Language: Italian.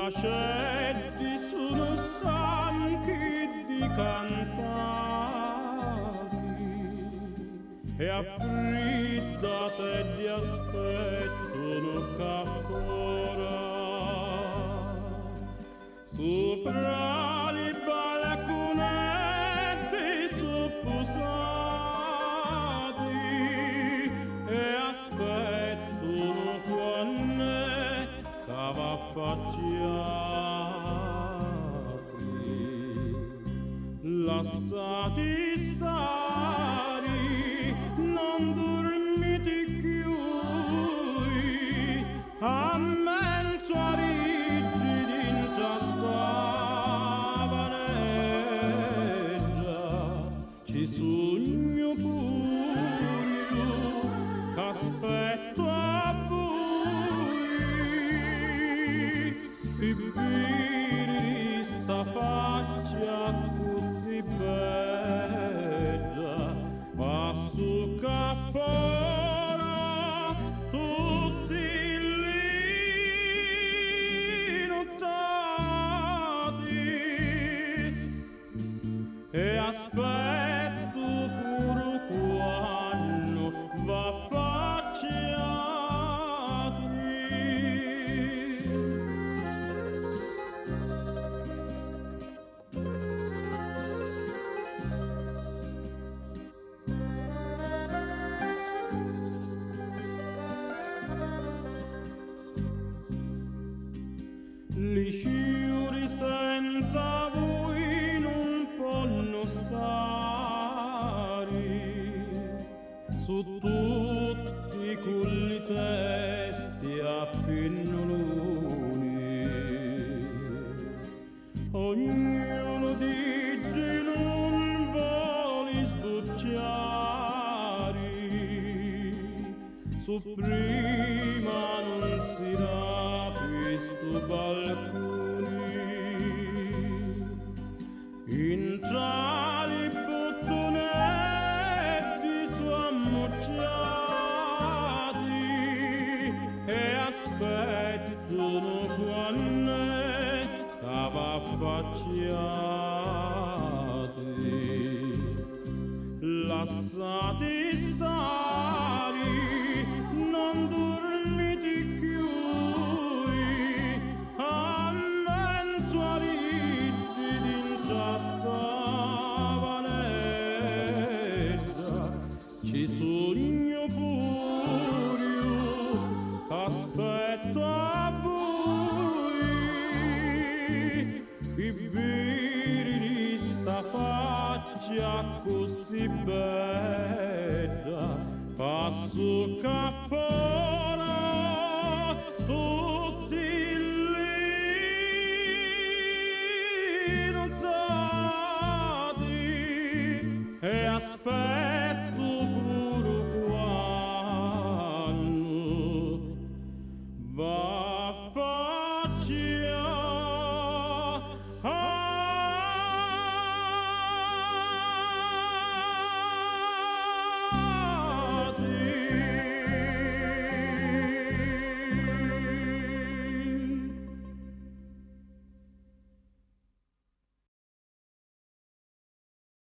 Lascetti sono stanchi di cantarti e affriddate di aspettano ancora sopra i balconetti supposati e aspettano quando cava affacciati, lasciati stare, non dormite più, a mezzo a rigidi in già spavaneggia, ci sogno pure io, aspetto a vivere sta faccia così bella, passo caffora tutti li notati e aspetto pure quando va li sciuri senza voi non possono stare su tutti quelli testi a pennoloni, ognuno dice non vuole sbocciare su prima non si dà questo balconi in tra i bottonetti su ammocciati e aspettano quando cava affacciati, lasciati